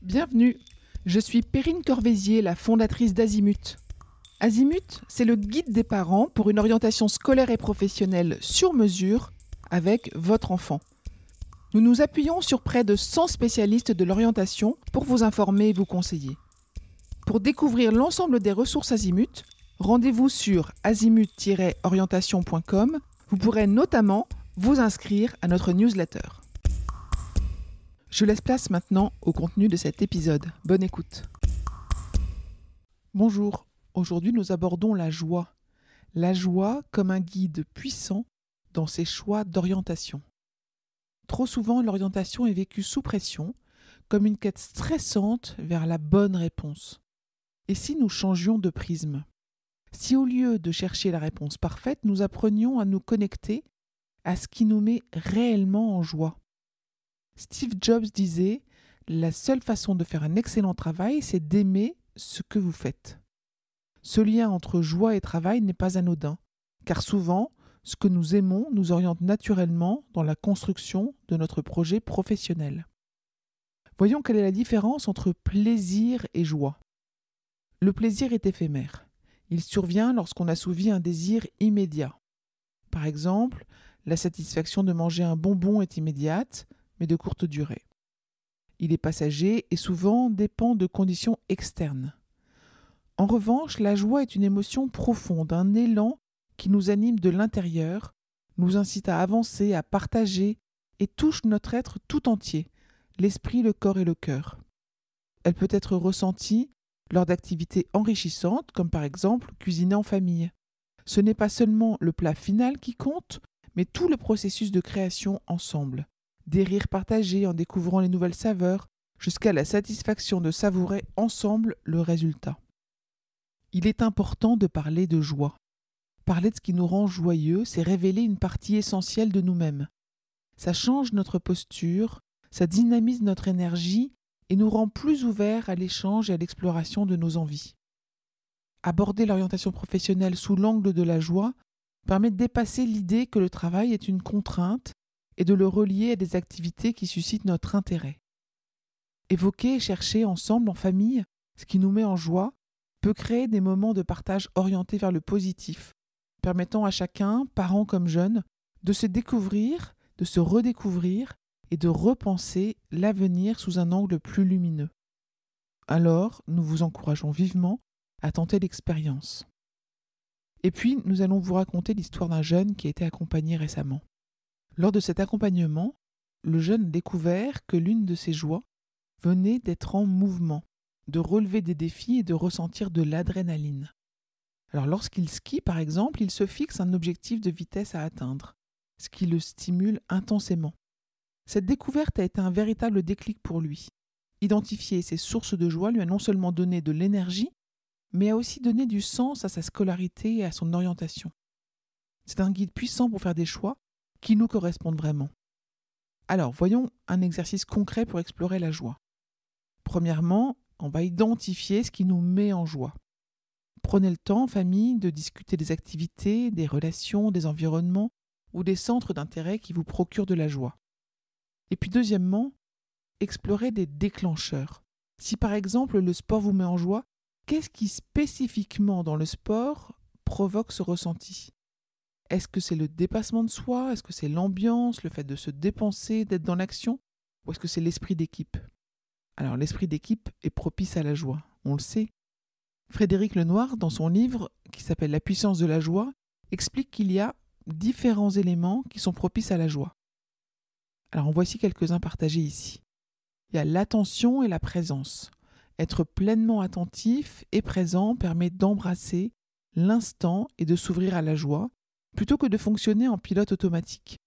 Bienvenue, je suis Perrine Corvézier, la fondatrice d'Azimut. Azimut, c'est le guide des parents pour une orientation scolaire et professionnelle sur mesure avec votre enfant. Nous nous appuyons sur près de 100 spécialistes de l'orientation pour vous informer et vous conseiller. Pour découvrir l'ensemble des ressources Azimut, rendez-vous sur azimut-orientation.com. Vous pourrez notamment vous inscrire à notre newsletter. Je laisse place maintenant au contenu de cet épisode. Bonne écoute. Bonjour, aujourd'hui nous abordons la joie. La joie comme un guide puissant dans ses choix d'orientation. Trop souvent, l'orientation est vécue sous pression, comme une quête stressante vers la bonne réponse. Et si nous changions de prisme ? Si au lieu de chercher la réponse parfaite, nous apprenions à nous connecter à ce qui nous met réellement en joie. Steve Jobs disait « La seule façon de faire un excellent travail, c'est d'aimer ce que vous faites ». Ce lien entre joie et travail n'est pas anodin, car souvent, ce que nous aimons nous oriente naturellement dans la construction de notre projet professionnel. Voyons quelle est la différence entre plaisir et joie. Le plaisir est éphémère. Il survient lorsqu'on assouvit un désir immédiat. Par exemple, la satisfaction de manger un bonbon est immédiate, mais de courte durée. Il est passager et souvent dépend de conditions externes. En revanche, la joie est une émotion profonde, un élan qui nous anime de l'intérieur, nous incite à avancer, à partager et touche notre être tout entier, l'esprit, le corps et le cœur. Elle peut être ressentie lors d'activités enrichissantes, comme par exemple cuisiner en famille. Ce n'est pas seulement le plat final qui compte, mais tout le processus de création ensemble. Des rires partagés en découvrant les nouvelles saveurs, jusqu'à la satisfaction de savourer ensemble le résultat. Il est important de parler de joie. Parler de ce qui nous rend joyeux, c'est révéler une partie essentielle de nous-mêmes. Ça change notre posture, ça dynamise notre énergie et nous rend plus ouverts à l'échange et à l'exploration de nos envies. Aborder l'orientation professionnelle sous l'angle de la joie permet de dépasser l'idée que le travail est une contrainte et de le relier à des activités qui suscitent notre intérêt. Évoquer et chercher ensemble en famille ce qui nous met en joie peut créer des moments de partage orientés vers le positif, permettant à chacun, parents comme jeunes, de se découvrir, de se redécouvrir et de repenser l'avenir sous un angle plus lumineux. Alors, nous vous encourageons vivement à tenter l'expérience. Et puis, nous allons vous raconter l'histoire d'un jeune qui a été accompagné récemment. Lors de cet accompagnement, le jeune a découvert que l'une de ses joies venait d'être en mouvement, de relever des défis et de ressentir de l'adrénaline. Alors lorsqu'il skie, par exemple, il se fixe un objectif de vitesse à atteindre, ce qui le stimule intensément. Cette découverte a été un véritable déclic pour lui. Identifier ses sources de joie lui a non seulement donné de l'énergie, mais a aussi donné du sens à sa scolarité et à son orientation. C'est un guide puissant pour faire des choix qui nous correspondent vraiment. Alors, voyons un exercice concret pour explorer la joie. Premièrement, on va identifier ce qui nous met en joie. Prenez le temps, en famille, de discuter des activités, des relations, des environnements ou des centres d'intérêt qui vous procurent de la joie. Et puis deuxièmement, explorez des déclencheurs. Si par exemple le sport vous met en joie, qu'est-ce qui spécifiquement dans le sport provoque ce ressenti ? Est-ce que c'est le dépassement de soi ? Est-ce que c'est l'ambiance, le fait de se dépenser, d'être dans l'action ? Ou est-ce que c'est l'esprit d'équipe ? Alors l'esprit d'équipe est propice à la joie, on le sait. Frédéric Lenoir, dans son livre qui s'appelle « La puissance de la joie », explique qu'il y a différents éléments qui sont propices à la joie. Alors en voici quelques-uns partagés ici. Il y a l'attention et la présence. Être pleinement attentif et présent permet d'embrasser l'instant et de s'ouvrir à la joie, plutôt que de fonctionner en pilote automatique.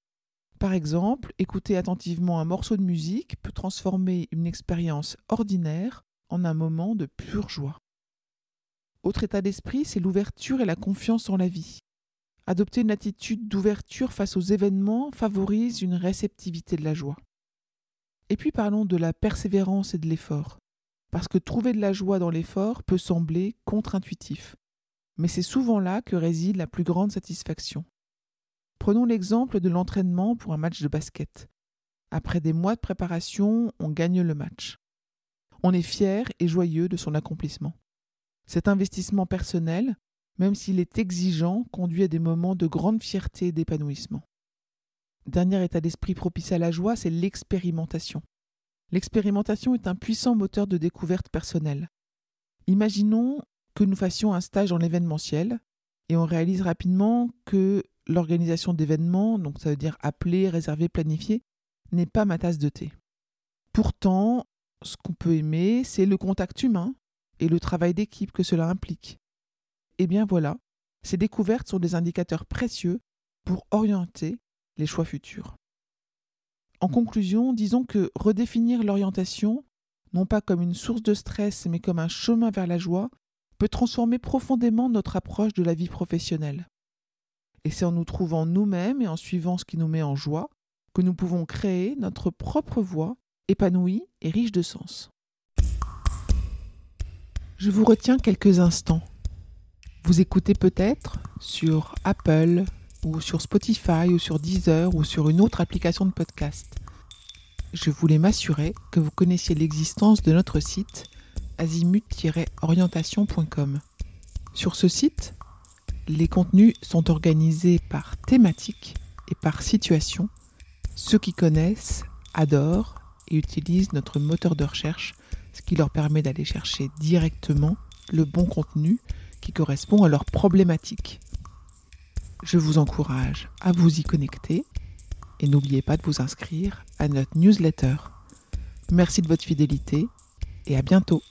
Par exemple, écouter attentivement un morceau de musique peut transformer une expérience ordinaire en un moment de pure joie. Autre état d'esprit, c'est l'ouverture et la confiance en la vie. Adopter une attitude d'ouverture face aux événements favorise une réceptivité de la joie. Et puis parlons de la persévérance et de l'effort, parce que trouver de la joie dans l'effort peut sembler contre-intuitif. Mais c'est souvent là que réside la plus grande satisfaction. Prenons l'exemple de l'entraînement pour un match de basket. Après des mois de préparation, on gagne le match. On est fier et joyeux de son accomplissement. Cet investissement personnel, même s'il est exigeant, conduit à des moments de grande fierté et d'épanouissement. Dernier état d'esprit propice à la joie, c'est l'expérimentation. L'expérimentation est un puissant moteur de découverte personnelle. Imaginons que nous fassions un stage en événementiel et on réalise rapidement que l'organisation d'événements, donc ça veut dire appeler, réserver, planifier, n'est pas ma tasse de thé. Pourtant, ce qu'on peut aimer, c'est le contact humain et le travail d'équipe que cela implique. Eh bien voilà, ces découvertes sont des indicateurs précieux pour orienter les choix futurs. En conclusion, disons que redéfinir l'orientation, non pas comme une source de stress, mais comme un chemin vers la joie, peut transformer profondément notre approche de la vie professionnelle. Et c'est en nous trouvant nous-mêmes et en suivant ce qui nous met en joie que nous pouvons créer notre propre voie épanouie et riche de sens. Je vous retiens quelques instants. Vous écoutez peut-être sur Apple ou sur Spotify ou sur Deezer ou sur une autre application de podcast. Je voulais m'assurer que vous connaissiez l'existence de notre site azimut-orientation.com. Sur ce site, les contenus sont organisés par thématique et par situation. Ceux qui connaissent adorent et utilisent notre moteur de recherche, ce qui leur permet d'aller chercher directement le bon contenu qui correspond à leurs problématiques. Je vous encourage à vous y connecter et n'oubliez pas de vous inscrire à notre newsletter. Merci de votre fidélité et à bientôt.